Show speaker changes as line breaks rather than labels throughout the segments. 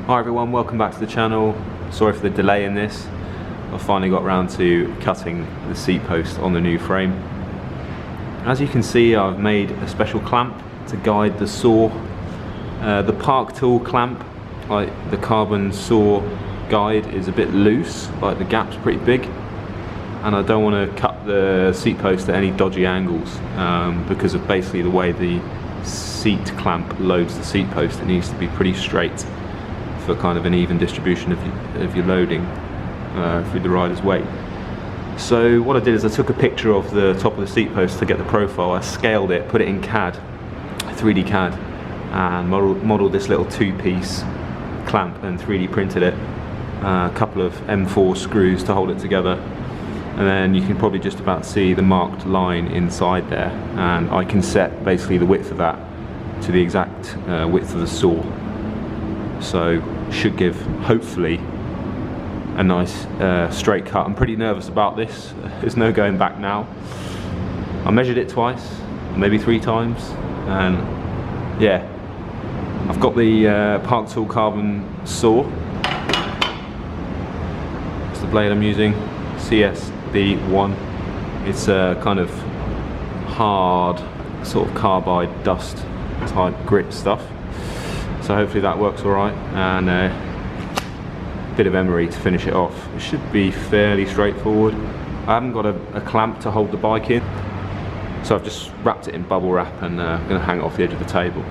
Hi everyone, welcome back to the channel. Sorry for the delay in this. I finally got around to cutting the seat post on the new frame. As you can see, I've made a special clamp to guide the saw. The Park Tool clamp, like the carbon saw guide, is a bit loose, like the gap's pretty big, and I don't want to cut the seat post at any dodgy angles because of basically the way the seat clamp loads the seat post. It needs to be pretty straight for kind of an even distribution of your loading through the rider's weight. So what I did is I took a picture of the top of the seat post to get the profile. I scaled it, put it in CAD, 3D CAD, and modeled this little two-piece clamp and 3D printed it. A couple of M4 screws to hold it together, and then you can probably just about see the marked line inside there, and I can set basically the width of that to the exact width of the saw. So should give, hopefully, a nice straight cut. I'm pretty nervous about this. There's no going back now. I measured it twice, maybe 3 times, and yeah, I've got the Park Tool carbon saw. It's the blade I'm using, CSB1. It's a kind of hard, sort of carbide dust type grit stuff. So hopefully that works alright, and a bit of emery to finish it off. It should be fairly straightforward. I haven't got a clamp to hold the bike in, so I've just wrapped it in bubble wrap and I'm going to hang it off the edge of the table.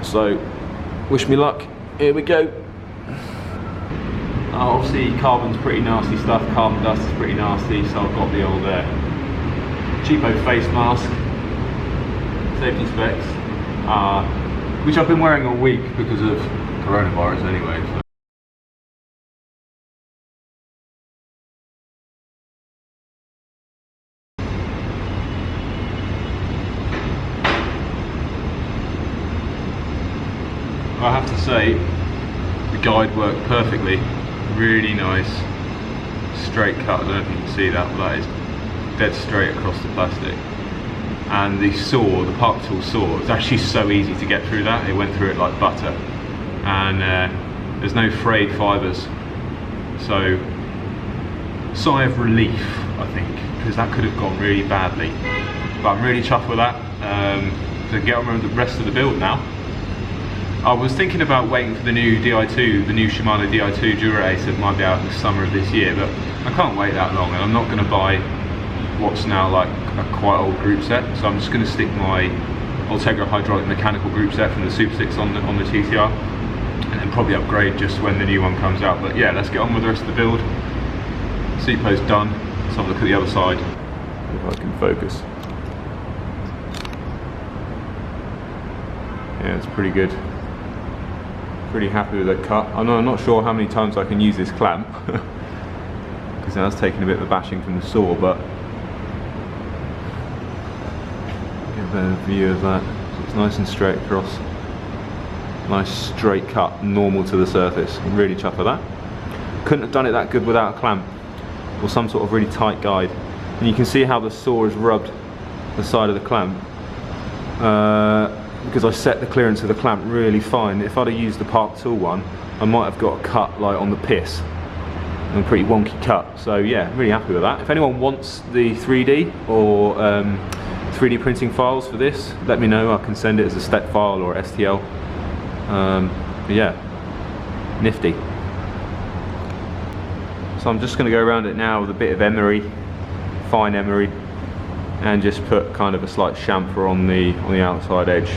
So wish me luck, here we go. Obviously carbon's pretty nasty stuff, carbon dust is pretty nasty, so I've got the old cheapo face mask, safety specs, which I've been wearing all week because of coronavirus anyway. So. I have to say, the guide worked perfectly. Really nice straight cut. I don't know if you can see that, but that is dead straight across the plastic. And the saw, the Park Tool saw, it's actually so easy to get through that. It went through it like butter, and there's no frayed fibres. So, sigh of relief, I think, because that could have gone really badly. But I'm really chuffed with that. To get on with the rest of the build now. I was thinking about waiting for the new Di2, the new Shimano Di2 Dura-Ace that might be out in the summer of this year, but I can't wait that long, and I'm not going to buy what's now like a quite old group set, so I'm just going to stick my Ultegra hydraulic mechanical group set from the Super 6 on the TCR, and then probably upgrade just when the new one comes out. But yeah, let's get on with the rest of the build. Seat post done. Let's have a look at the other side, if I can focus. Yeah, it's pretty good. Pretty happy with that cut. I'm not sure how many times I can use this clamp because now it's taken a bit of a bashing from the saw, but get a better view of that. So it's nice and straight across. Nice straight cut, normal to the surface. I'm really chuffed with that. Couldn't have done it that good without a clamp or some sort of really tight guide. And you can see how the saw has rubbed the side of the clamp. Because I set the clearance of the clamp really fine. If I'd have used the Park Tool one, I might have got a cut like on the piss, and a pretty wonky cut. So yeah, really happy with that. If anyone wants the 3D or 3D printing files for this, let me know. I can send it as a step file or STL. But yeah, nifty. So I'm just going to go around it now with a bit of emery, fine emery, and just put kind of a slight chamfer on the outside edge,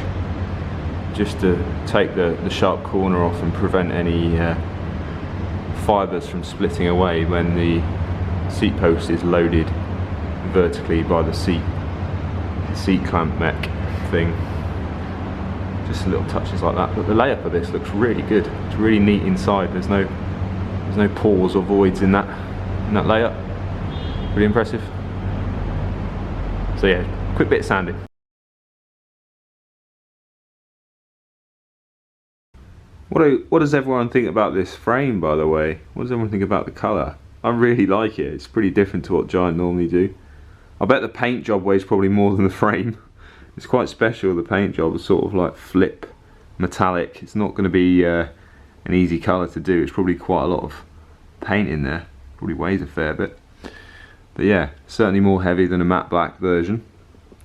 just to take the sharp corner off and prevent any fibres from splitting away when the seat post is loaded vertically by the seat clamp mech thing. Just little touches like that, but the layup of this looks really good. It's really neat inside. There's no pores or voids in that layup. Really impressive. So yeah, quick bit of sanding. What does everyone think about this frame, by the way? What does everyone think about the colour? I really like it. It's pretty different to what Giant normally do. I bet the paint job weighs probably more than the frame. It's quite special, the paint job is sort of like flip metallic. It's not going to be an easy colour to do. It's probably quite a lot of paint in there, probably weighs a fair bit. But yeah, certainly more heavy than a matte black version,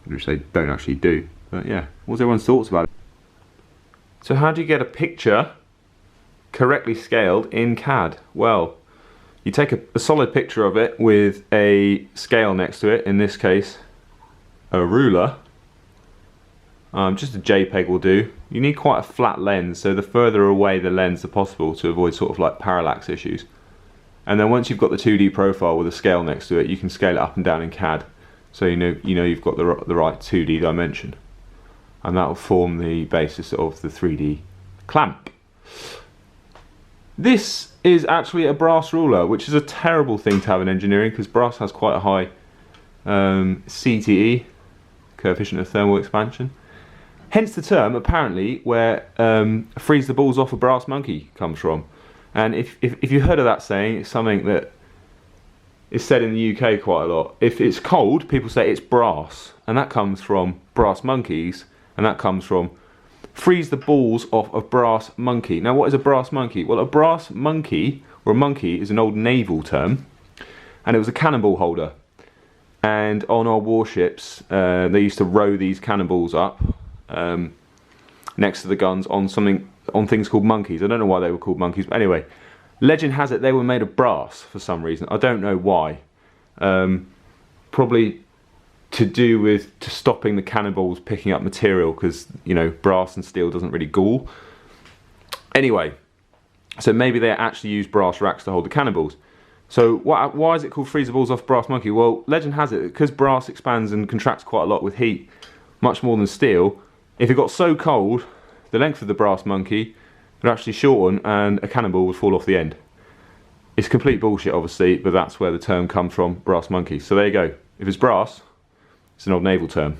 which they don't actually do. But yeah, what's everyone's thoughts about it? So how do you get a picture correctly scaled in CAD? Well, you take a solid picture of it with a scale next to it, in this case a ruler. Just a JPEG will do. You need quite a flat lens, so the further away the lens the possible to avoid sort of like parallax issues. And then once you've got the 2D profile with a scale next to it, you can scale it up and down in CAD, so you know you've got the right 2D dimension, and that will form the basis of the 3D clamp. This is actually a brass ruler, which is a terrible thing to have in engineering because brass has quite a high CTE, coefficient of thermal expansion. Hence the term, apparently, where freeze the balls off a brass monkey comes from. And if you heard of that saying, it's something that is said in the UK quite a lot. If it's cold, people say it's brass, and that comes from brass monkeys, and that comes from freeze the balls off a brass monkey. Now, what is a brass monkey? Well, a brass monkey, or a monkey, is an old naval term, and it was a cannonball holder. And on our warships, they used to row these cannonballs up next to the guns on things called monkeys. I don't know why they were called monkeys, but anyway, legend has it they were made of brass for some reason. I don't know why. Probably to do with stopping the cannonballs picking up material, because you know brass and steel doesn't really ghoul. Anyway, so maybe they actually used brass racks to hold the cannonballs. So why is it called freeze the balls off brass monkey? Well, legend has it because brass expands and contracts quite a lot with heat, much more than steel. If it got so cold, the length of the brass monkey would actually shorten and a cannonball would fall off the end. It's complete bullshit, obviously, but that's where the term comes from, brass monkey. So there you go. If it's brass, it's an old naval term.